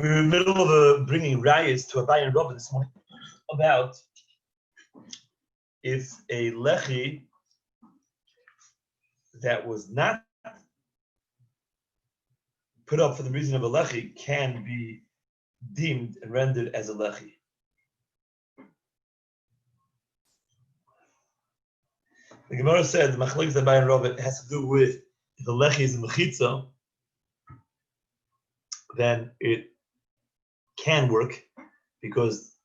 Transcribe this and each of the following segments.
We were in the middle of bringing rayas to Rabbi and Rabbi this morning about if a lechi that was not put up for the reason of a lechi can be deemed and rendered as a lechi. The Gemara said the machlokes Rabbi and Rabbi has to do with if the lechi is a mechitza, then it can work because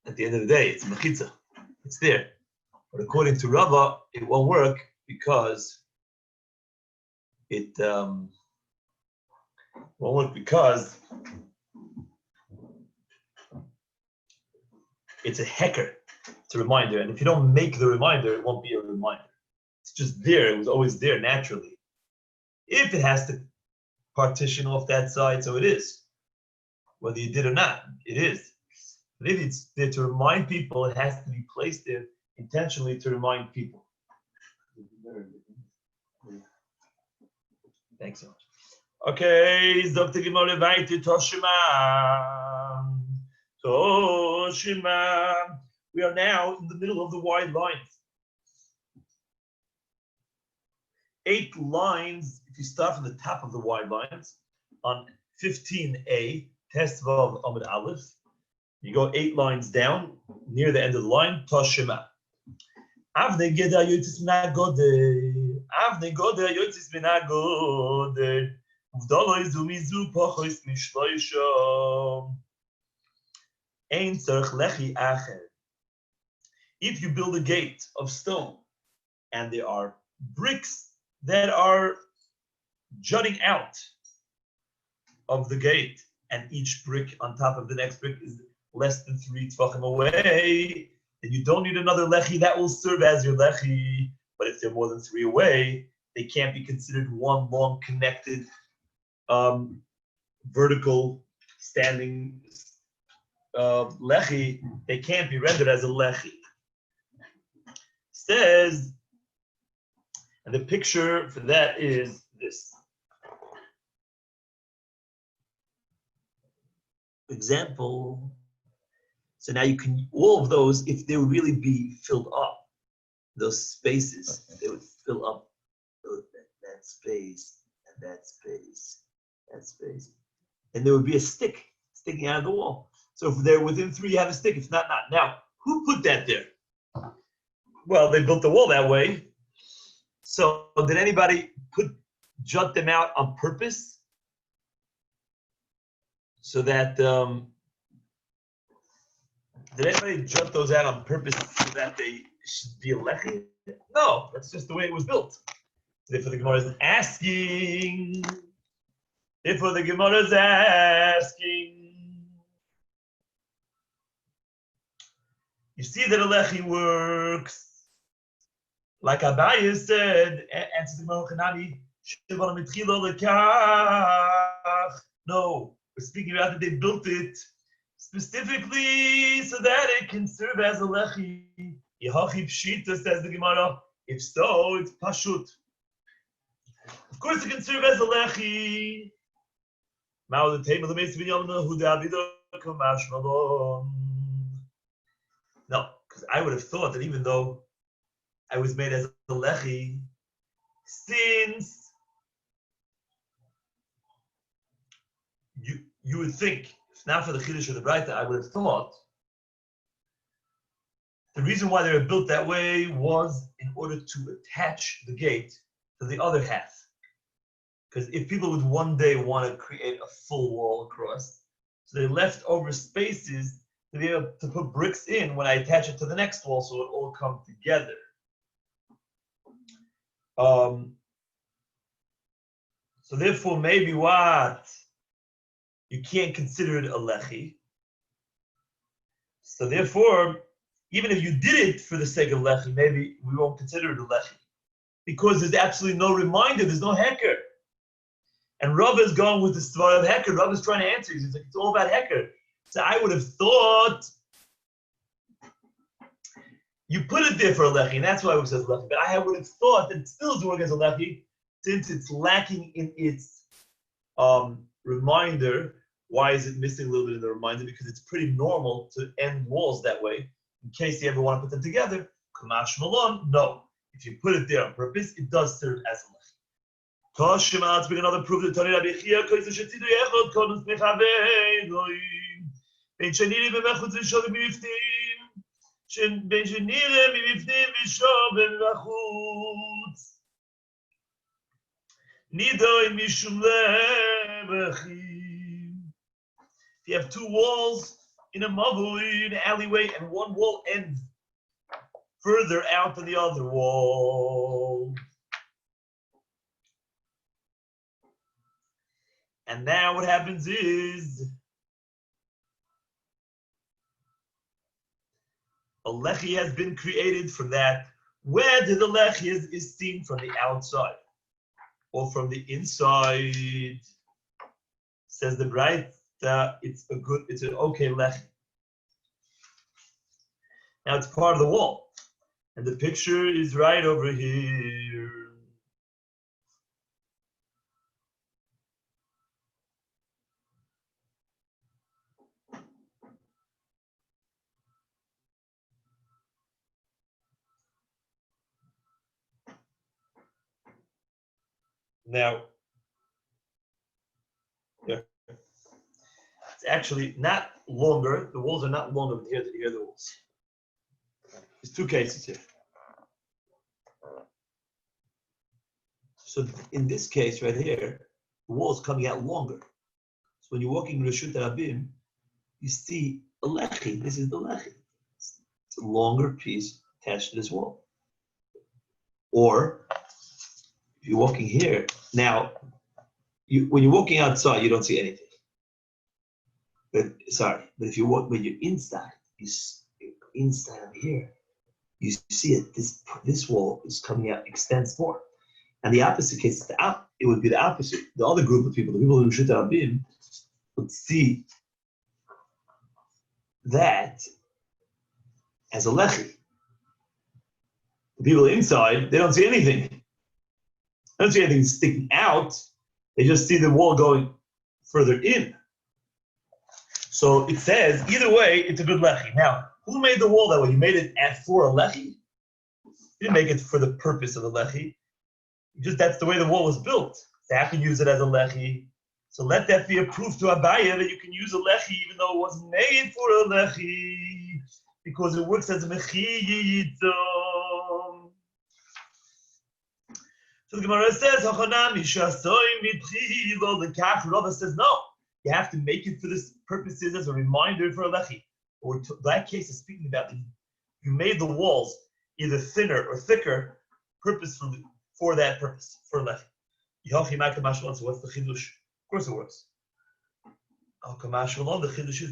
at the end of the day it's mechitza, it's there. But according to Rabbi, it won't work because it won't work because it's a hecker. It's a reminder, and if you don't make the reminder, it won't be a reminder. It's just there. It was always there naturally. If it has to partition off that side, so it is. Whether you did or not, it is. But if it's there to remind people, it has to be placed there intentionally to remind people. Thanks so much. Okay, Dr. Gemara weiter Toshima. Toshima. We are now in the middle of the wide lines. 8 lines, if you start from the top of the wide lines, on 15a, Testvav Amud Aleph, you go 8 lines down, near the end of the line, Toshima. Avne Geda Yotis Minagode, Avne Gode Yotis Minagode, Uvdalo Izumizu Pochos Mishloisho, Ein Tzarech Lechi Acher. If you build a gate of stone and there are bricks that are jutting out of the gate, and each brick on top of the next brick is less than 3 tvachim away, then you don't need another lechi that will serve as your lechi. But if they're more than 3 away, they can't be considered one long connected vertical standing lechi. They can't be rendered as a lechi. Says, and the picture for that is this. Example. So now you can, all of those, if they would really be filled up, those spaces, they would fill up that space, and that space, that space. And there would be a stick sticking out of the wall. So if they're within 3, you have a stick. If not, not. Now, who put that there? Well, they built the wall that way. So did anybody jut them out on purpose? So that, did anybody jut those out on purpose so that they should be a lechi? No, that's just the way it was built. Therefore the Gemara is asking. Therefore the Gemara is asking. You see that a lechi works. Like Abaye said, answers the Gemara, no, we're speaking about that they built it specifically so that it can serve as a lechi. Yehachi pshita, says the Gemara. If so, it's pashut. Of course, it can serve as a lechi. No, because I would have thought that even though I was made as a lechi, since you would think, if not for the Chiddush of the Braita, I would have thought the reason why they were built that way was in order to attach the gate to the other half. Because if people would one day want to create a full wall across, so they left over spaces to be able to put bricks in when I attach it to the next wall, so it all come together. So therefore, maybe what? You can't consider it a lechi. So therefore, even if you did it for the sake of lechi, maybe we won't consider it a lechi. Because there's absolutely no reminder, there's no hecker. And Rav is going with the story of hecker. Rav is trying to answer. He's like, it's all about hecker. So I would have thought you put it there for a lechi, and that's why it says lechi. But I would have thought that it still is working as a lechi, since it's lacking in its reminder Why is it missing a little bit in the reminder? Because it's pretty normal to end walls that way. In case you ever want to put them together, Kamash Malon, no. If you put it there on purpose, it does serve as a lechi. Toshima, let's bring another proof that Tani Rabbi Chia, because the Shetidu Echod, Kodus Mechavein, Ben Shaniri Bemechutz V'Shov B'Miftim, Ben Shaniri B'Miftim V'Shov B'Mechutz, Nidoi Mishum Lebechim. If you have two walls in a mavui, in an alleyway, and one wall ends further out than the other wall. And now what happens is a lechi has been created from that. Where did the lechi is seen, from the outside or from the inside? Says the bright. It's an okay lechi. Now it's part of the wall. And the picture is right over here. Now, yeah. It's actually not longer. The walls are not longer, but here are the walls. There's two cases here. So in this case right here, the wall is coming out longer. So when you're walking Reshut Rabim, you see a lechi. This is the lechi. It's a longer piece attached to this wall. Or if you're walking here, now, when you're walking outside, you don't see anything. But if you walk when you're inside, inside of here, you see it. This wall is coming out, extends more. And the opposite case, it would be the opposite. The other group of people, the people in Reshut Rabim, would see that as a lechi. The people inside, they don't see anything. They don't see anything sticking out. They just see the wall going further in. So it says, either way, it's a good lechi. Now, who made the wall that way? You made it for a lechi? You didn't make it for the purpose of a lechi. Just that's the way the wall was built. So I can use it as a lechi. So let that be a proof to Abaya that you can use a lechi even though it wasn't made for a lechi, because it works as a mechiyit. So the Gemara says, the Rabbi says, no, you have to make it for this purposes as a reminder for a lechi. Or that case is speaking about you made the walls either thinner or thicker, purposefully for that purpose, for a lechi. So what's the chidush? Of course it works. The chidush is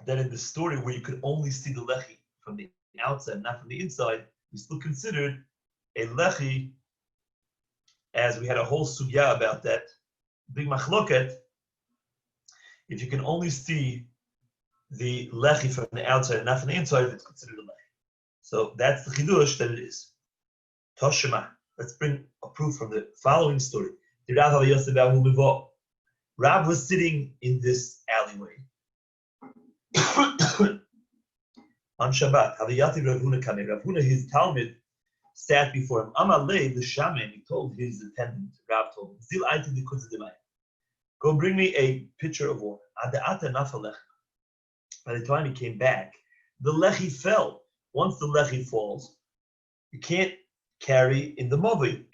that in the story where you could only see the lechi from the outside, not from the inside, we still considered a lechi, as we had a whole sugya about that, big machloket. If you can only see the lechi from the outside, not from the inside, it's considered a lechi. So that's the chidush that it is. Toshima. Let's bring a proof from the following story. Rav was sitting in this alleyway on Shabbat. Ravuna, his Talmud, sat before him. Amalei, the shaman, he told his attendant, Rav told him, go bring me a pitcher of water. By the time he came back, the lechi fell. Once the lechi falls, you can't carry in the movi.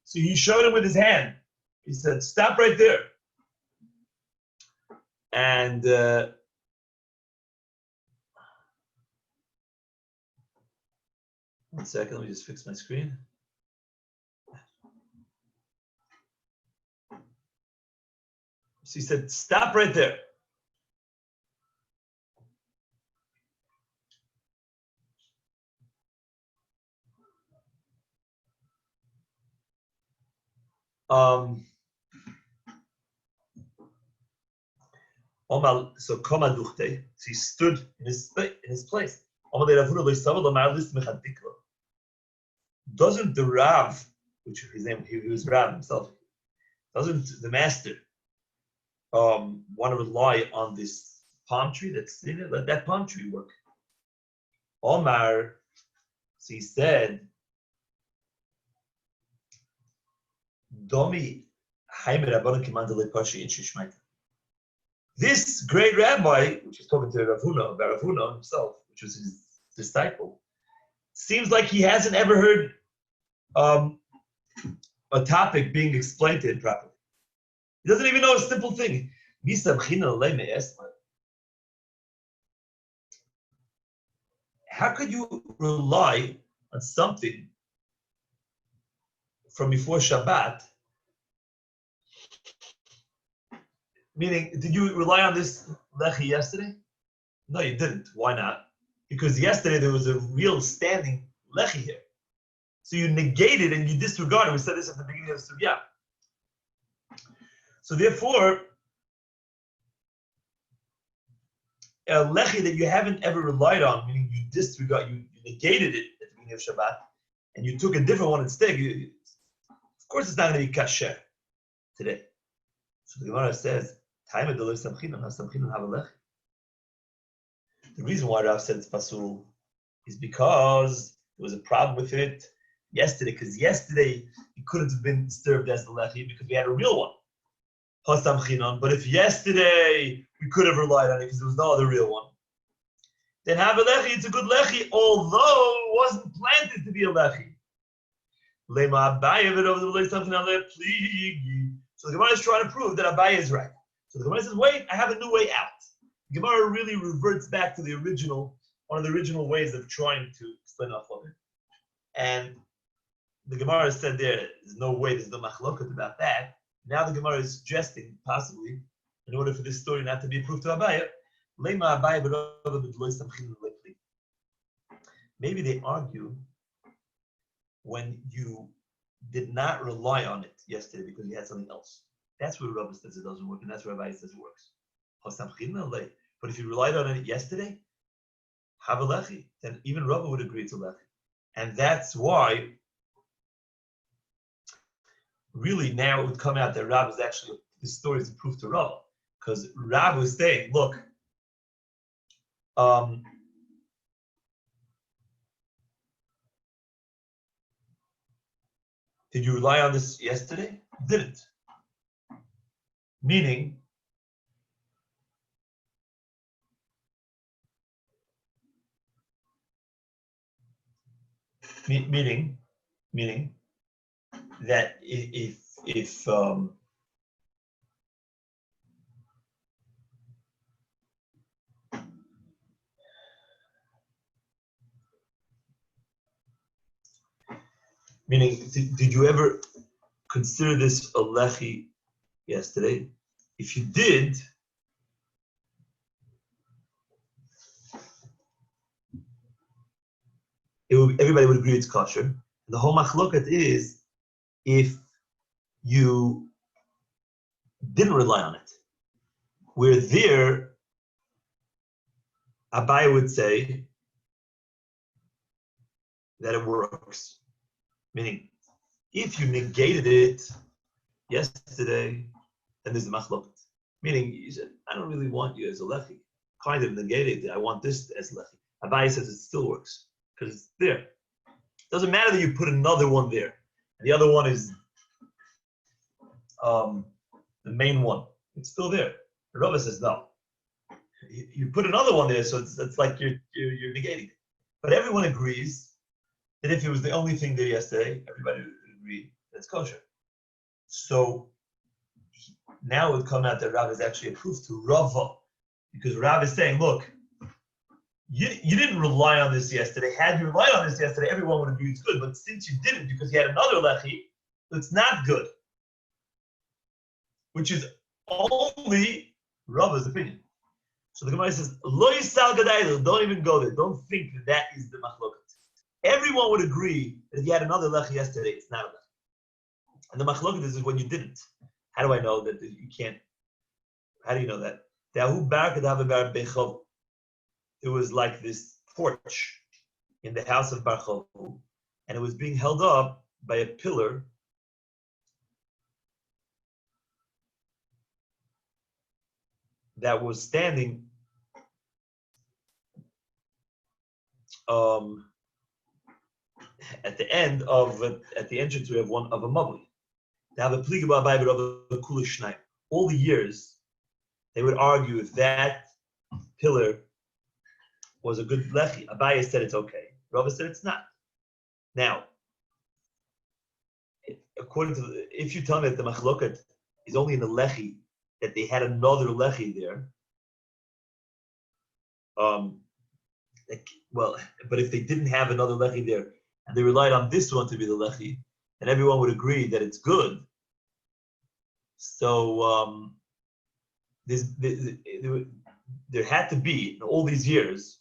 So he showed him with his hand. He said, stop right there. And one second, let me just fix my screen. So he said, stop right there. So he stood in his place. Doesn't the Rav, which his name, he was Rav himself, Doesn't the master want to rely on this palm tree that's in it? Let that palm tree work. Omar, so he said, Domi this great rabbi, which is talking to Rav Huna himself, which was his disciple, seems like he hasn't ever heard a topic being explained to him properly. He doesn't even know a simple thing. How could you rely on something from before Shabbat? Meaning, did you rely on this lechi yesterday? No, you didn't. Why not? Because yesterday there was a real standing lechi here. So you negated and you disregarded. We said this at the beginning of the sugya. So therefore, a lechi that you haven't ever relied on, meaning you disregard, you negated it at the beginning of Shabbat, and you took a different one instead, of course it's not going to be kasher today. So the Gemara says, the reason why Rav said it's pasul is because there was a problem with it yesterday, because yesterday it couldn't have been served as the lechi because we had a real one. But if yesterday we could have relied on it because there was no other real one, then have a lechi, it's a good lechi, although it wasn't planted to be a lechi. So the Gemara is trying to prove that Abaye is right. So the Gemara says, wait, I have a new way out. The Gemara really reverts back to the original, one of the original ways of trying to explain Achloket. And the Gemara said there's no way, there's no machloket about that. Now the Gemara is suggesting, possibly, in order for this story not to be proved to Abaye, maybe they argue when you did not rely on it yesterday because you had something else. That's where Rabbi says it doesn't work, and that's where Rabbi says it works. But if you relied on it yesterday, have a lechi, then even Rabbi would agree to lechi. And that's why, really, now it would come out that Rabbi is actually, this story is a proof to Rabbi. Because Rabbi was saying, look, did you rely on this yesterday? You didn't. Meaning, meaning that if meaning, did you ever consider this a lechi yesterday? If you did, everybody would agree it's kosher. And the whole machloket is if you didn't rely on it. Where there, Abaye would say that it works. Meaning, if you negated it yesterday, then there's a machloket. Meaning, you said, I don't really want you as a lechi. Kind of negated it. I want this as lechi. Abaye says it still works because it's there. It doesn't matter that you put another one there. And the other one is the main one. It's still there. The Rabbi says no. You put another one there, so it's like you're negating it. But everyone agrees that if it was the only thing there yesterday, everybody would agree that it's kosher. So now it would come out that Rav is actually a proof to Rava, because Rav is saying, look, you didn't rely on this yesterday. Had you relied on this yesterday, everyone would agree it's good. But since you didn't, because you had another lechi, it's not good. Which is only Rava's opinion. So the Gemara says, Lo yisal gadayil, don't even go there. Don't think that is the machloket. Everyone would agree that if you had another lechi yesterday, it's not a lechi. And the machloket is when you didn't. How do I know that you can't? How do you know that? It was like this porch in the house of Bar Chovu, and it was being held up by a pillar that was standing at the end of at the entranceway of one of a mavli. Now the pliga ba'abai of the kula shnayim. All the years, they would argue if that pillar was a good lechi. Abaye said it's okay. Rabbi said it's not. Now, according to if you tell me that the machloket is only in the lechi, that they had another lechi there. But if they didn't have another lechi there and they relied on this one to be the lechi, then everyone would agree that it's good. So there had to be in all these years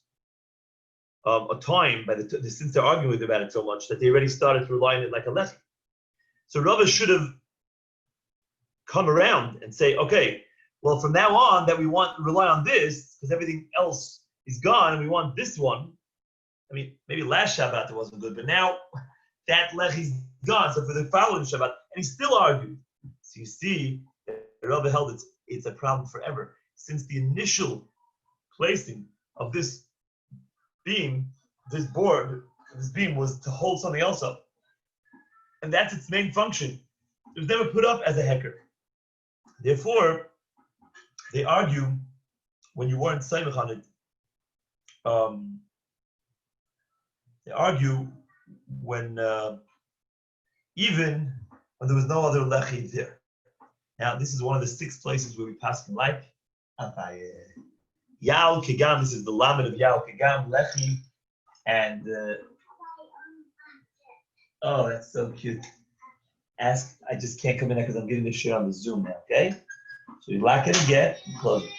a time since they're arguing about it so much that they already started to rely on it like a lechi. So Rabbi should have come around and say, okay, well from now on that we want to rely on this because everything else is gone and we want this one. I mean, maybe last Shabbat it wasn't good, but now that lechi's gone. So for the following Shabbat, and he still argued. So you see, the Rabbi held it's a problem forever. Since the initial placing of this beam, this beam was to hold something else up. And that's its main function. It was never put up as a hecker. Therefore, they argue when you weren't Saimach on it, they argue when even when there was no other lechi there. Now, this is one of the 6 places where we pass in like Yal Kigam. This is the lamed of Yal Kigam lechi, and oh, that's so cute. I just can't come in there because I'm getting this shit on the Zoom now. Okay, so you lock it again and close it.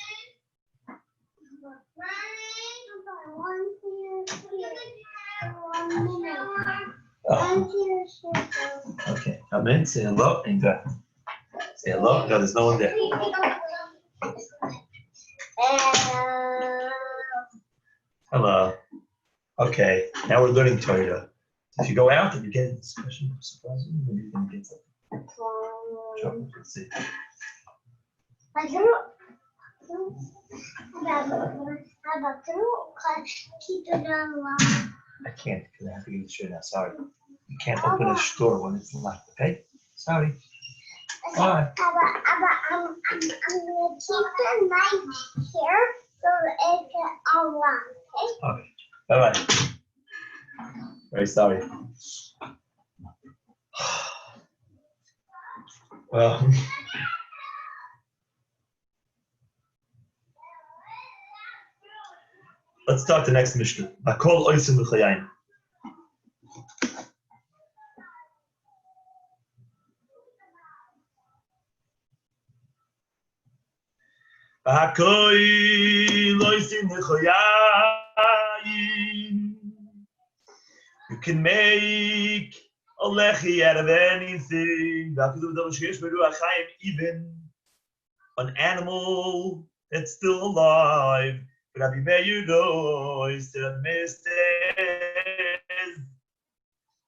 Oh. Okay, come in, say hello, and go. Say hello. No, there's no one there. Hello. Okay, now we're learning Torah. If you go out and you get a discussion, surprisingly, maybe you're going to get something. Sure, let's see. I can't because I have to give the shirt now. Sorry. You can't open a store when it's locked, okay? Sorry. All right. I'm going to keep the knife here so it's all wrong, okay? Bye-bye. Very sorry. Well, let's start the next Mishnah. Bakol oisim l'chayayim. Bakol oisim l'chayayim. You can make a lechi out of anything. Even an animal that's still alive. Rabbi Meir knows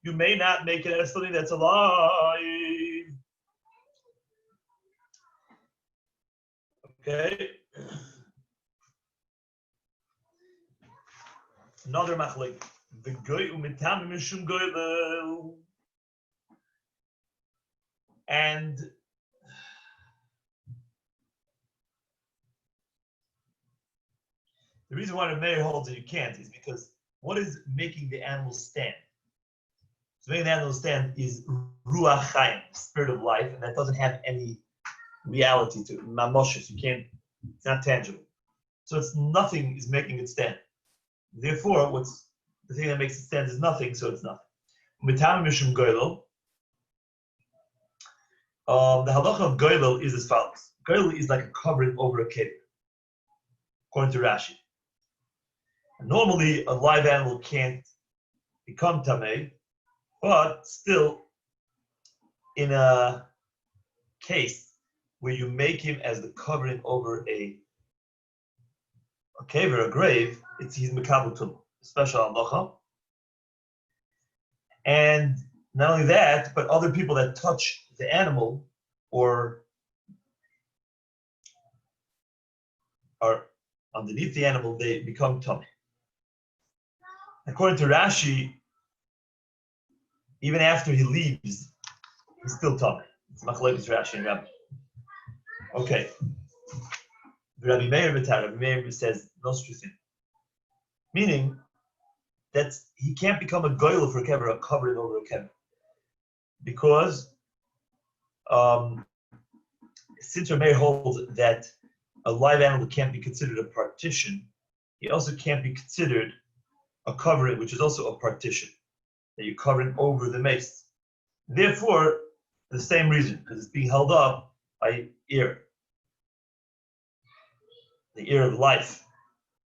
you may not make it out of something that's alive. Okay. Another machlik. The goy umitam mishum goy. And the reason why the mayor holds that you can't is because what is making the animal stand? So making the animal stand is ruach chaim, spirit of life, and that doesn't have any reality to it. Moshe, you can't. It's not tangible. So it's nothing is making it stand. Therefore, what's the thing that makes it stand is nothing, so it's nothing. Mitam mishum goylel. The halacha of goylel is as follows. Goylel is like a covering over a cave, according to Rashi. And normally, a live animal can't become tamei, but still, in a case where you make him as the covering over a cave or a grave, he's mekabel tumah, special halacha. And not only that, but other people that touch the animal or are underneath the animal, they become tummy. According to Rashi, even after he leaves, he's still tummy. It's machlokes Rashi and Rabbi. Okay. Rabbi Meir says no such thing. Meaning that he can't become a goyel for a kever, a covering over a kever. Because since Rabbi Meir holds that a live animal can't be considered a partition, he also can't be considered a covering, which is also a partition, that you're covering over the mace. Therefore, for the same reason, because it's being held up by ear. The ear of life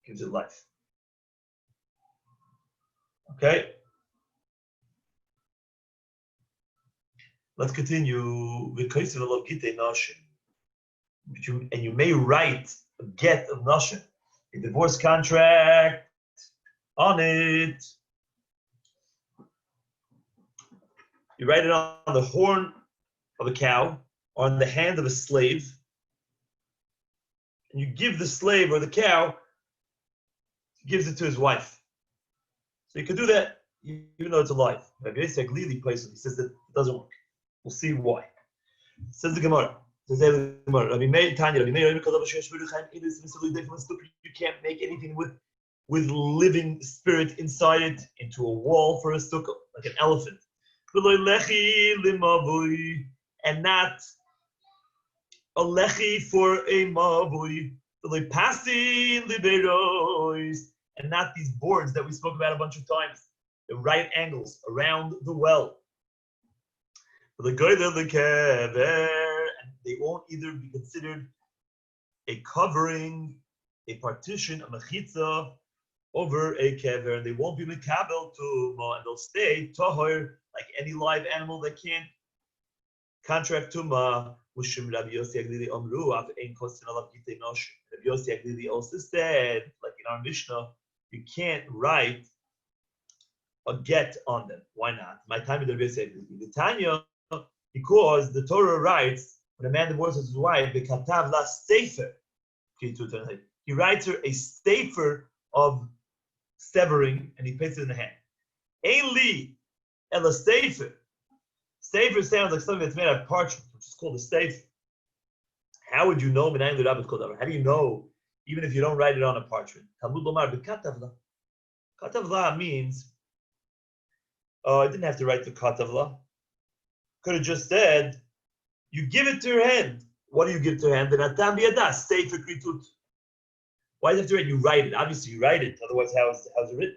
gives it life. Okay? Let's continue. And you may write a get of Nashim, a divorce contract on it. You write it on the horn of a cow, or on the hand of a slave, and you give the slave or the cow, he gives it to his wife. So you can do that even though it's alive. Rabbi Yosef Glili places, he says that it doesn't work. We'll see why. Says the Gemara. Rabbi Meir Tanya, you can't make anything with living spirit inside it into a wall for a sukkah, like an elephant. And not a lechi for a mavui, and not these boards that we spoke about a bunch of times, the right angles around the well. And they won't either be considered a covering, a partition, a mechitza over a kever, and they won't be mekabel tuma, and they'll stay tahor like any live animal that can't contract tuma. Rabbi Yossi Aglili also said, like in our Mishnah, you can't write a get on them. Why not? My time is Rabbi Yossi Aglili. The Tanya, because the Torah writes when a man divorces his wife, the katav la sefer. He writes her a sefer of severing, and he puts it in the hand. Ein li el a sefer. Sefer sounds like something that's made out of parchment, which is called a sefer. How would you know? How do you know, even if you don't write it on a parchment? Talmud lomar b'katavla. Katavla means, I didn't have to write the katavla. Could have just said, you give it to her hand. What do you give to her hand? The natam biyadah, sefer kritut. Why do you have to write? You write it. Obviously, you write it. Otherwise, how's it written?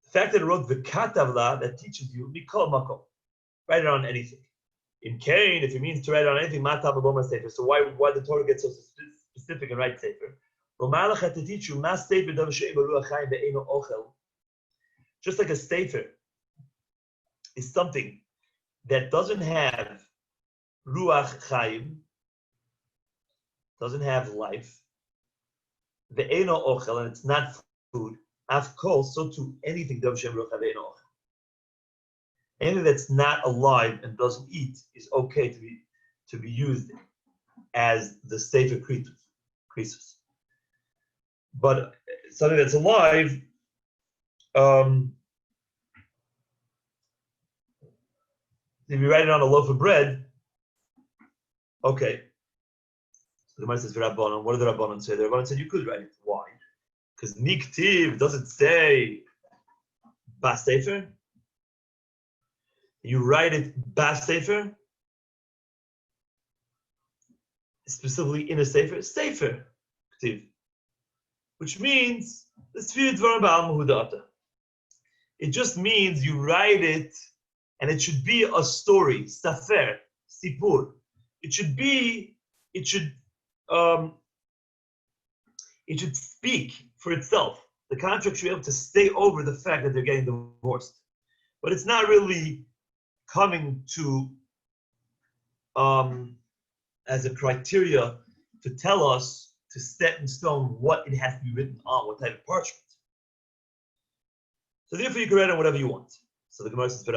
The fact that it wrote the katavla, that teaches you mikol makom. Write it on anything. In Cain, if it means to write it on anything, matav aboma sefer. So why the Torah gets so specific and write sefer? To teach you mas sefer davar she'eba ruach chayim be'eno ochel. Just like a sefer is something that doesn't have ruach chayim, doesn't have life. Ve'eno ochel, and it's not food. Afkol, so too, anything davar she'eba ruach ve'eno ochel. Anything that's not alive and doesn't eat is okay to be used as the sefer krisus. But something that's alive, if you write it on a loaf of bread, okay. So the Gemara says for Rabbanon, what did the Rabbanon say? The Rabbanon said you could write it. Why? Because niktiv doesn't say bas sefer. You write it bas sefer, specifically in a sefer, which means the Sfir Dvarim Ba'al Mahudata. It just means you write it, and it should be a story, safer, sipur. It should speak for itself. The contract should be able to stay over the fact that they're getting divorced, but it's not really coming to as a criteria to tell us to set in stone what it has to be written on, what type of parchment. So therefore you can write on whatever you want. So the Gemara says, so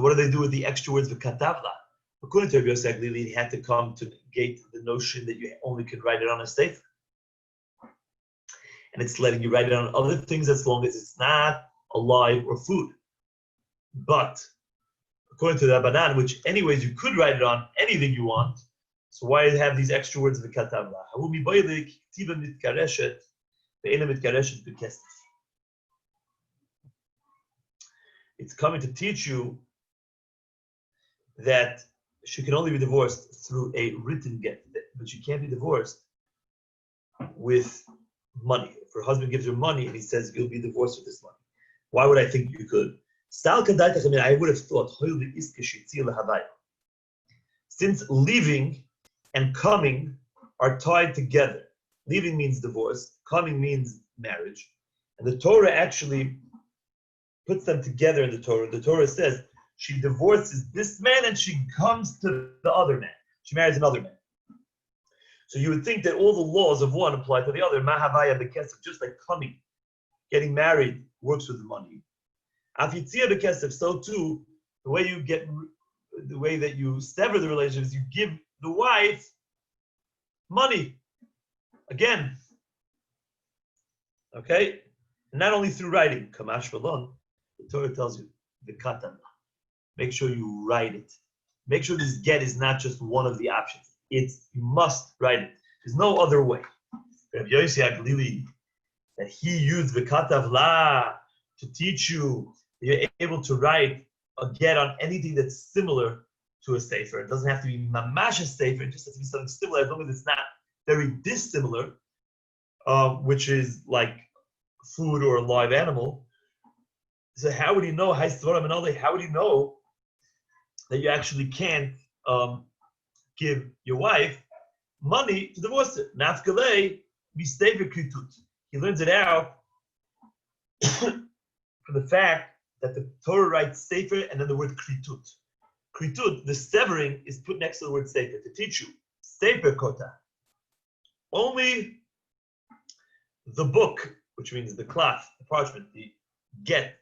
what do they do with the extra words v'katavla? According to Rabbi Yosef, he had to come to negate the notion that you only could write it on a sefer. And it's letting you write it on other things as long as it's not alive or food. But according to the Rabbanan, which anyways you could write it on anything you want, so why have these extra words of the katavla? It's coming to teach you that she can only be divorced through a written get, but she can't be divorced with money. If her husband gives her money and he says, you'll be divorced with this money. Why would I think you could? I would have thought, since leaving and coming are tied together. Leaving means divorce, coming means marriage. And the Torah actually puts them together in the Torah. The Torah says she divorces this man and she comes to the other man. She marries another man. So you would think that all the laws of one apply to the other. Mahavaya bekesef, just like coming, getting married works with the money. Afitzia bekesef, so too, the way that you sever the relationship is you give the wife money. Again. Okay? Not only through writing. Kamash Valon, the Torah tells you, the katana. Make sure you write it. Make sure this get is not just one of the options. You must write it. There's no other way. Rabbi Yossi Aglili, that he used the katavla to teach you that you're able to write a get on anything that's similar to a sefer. It doesn't have to be mamash a sefer, it just has to be something similar, as long as it's not very dissimilar, which is like food or a live animal. So how would he know? How would he know that you actually can't give your wife money to divorce her? Nafkalei mistever kritut. He learns it out from the fact that the Torah writes sefer and then the word kritut. Kritut, the severing, is put next to the word sefer to teach you. Sefer kota. Only the book, which means the cloth, the parchment, the get,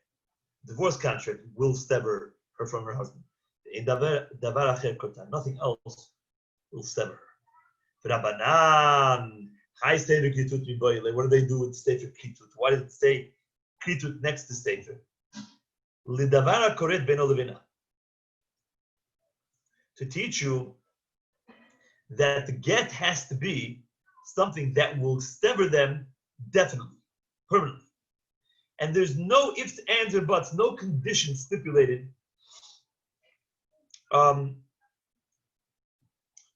divorce contract, will sever her from her husband. Nothing else will sever her. Rabbanan, what do they do with sefer kritut? Why did it say kritut next to sefer? Lidavara koret ben olevina. To teach you that the get has to be something that will sever them definitely, permanently. And there's no ifs, ands, or buts, no condition stipulated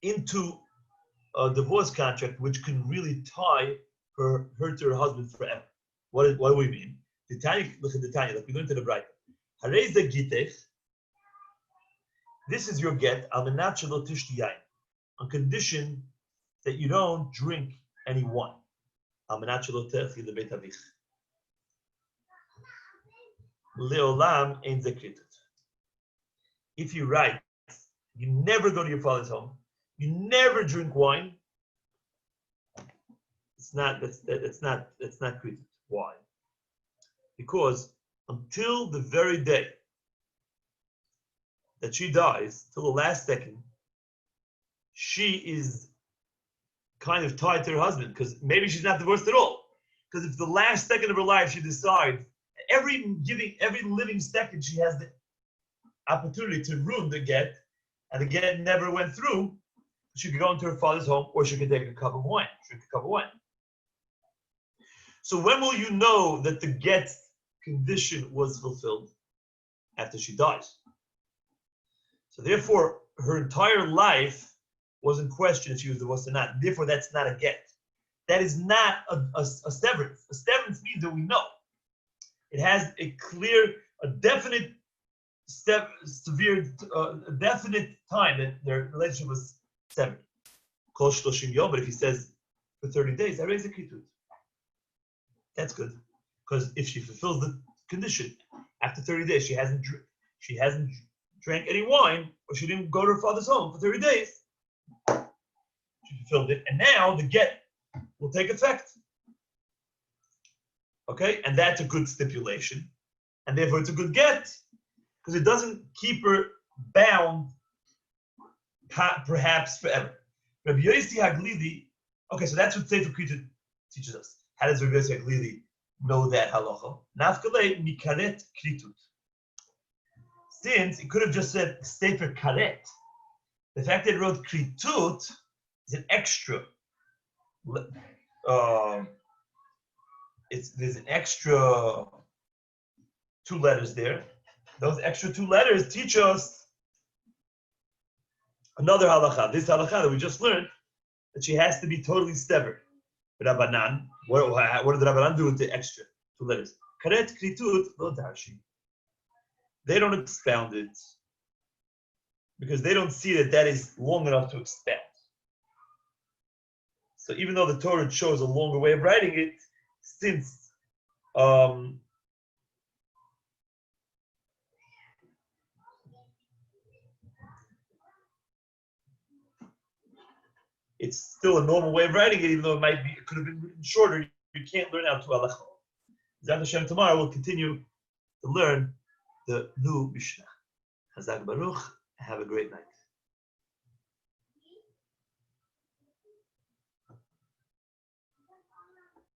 into a divorce contract which can really tie her to her husband forever. What do we mean? Look at the Tanya, like we learned in the Rabbi. This is your get, on condition that you don't drink any wine. Leolam ein zekritut. If you write, you never go to your father's home, you never drink wine, it's not kritut. Why? Because until the very day that she dies, till the last second, she is kind of tied to her husband, because maybe she's not divorced at all. Because if the last second of her life she decides, every living second she has the opportunity to ruin the get, and the get never went through, she could go into her father's home, or she could take a cup of wine, drink a cup of wine. So when will you know that the get condition was fulfilled? After she dies. So therefore, her entire life was in question if she was divorced or not. Therefore, that's not a get. That is not a severance. A severance means that we know. It has a clear, a definite definite time that their relationship was severed. Kol 30 yom, but if he says for 30 days, I raise the kritut. That's good. Because if she fulfills the condition, after 30 days, she hasn't drank any wine, or she didn't go to her father's home for 30 days, she fulfilled it, and now the get will take effect. Okay, and that's a good stipulation, and therefore it's a good get, because it doesn't keep her bound perhaps forever. Rabbi Yossi Haglili, okay, so that's what Sefer Kritot teaches us. How does Rabbi Yossi Haglili know that halacha? Nafkale mikaret kritut. Since it could have just said Sefer Karet, the fact that it wrote kritut is an extra. There's an extra 2 letters there. Those extra 2 letters teach us another halacha. This halacha that we just learned, that she has to be totally severed. Rabbanan, what did the Rabbanan do with the extra 2 letters? Karet kritut lo darshi. They don't expound it because they don't see that is long enough to expound. So even though the Torah shows a longer way of writing it, since it's still a normal way of writing it, even though it could have been written shorter, you can't learn out to halacha. Zach Hashem, tomorrow we'll continue to learn the new Mishnah. Chazak Baruch, have a great night.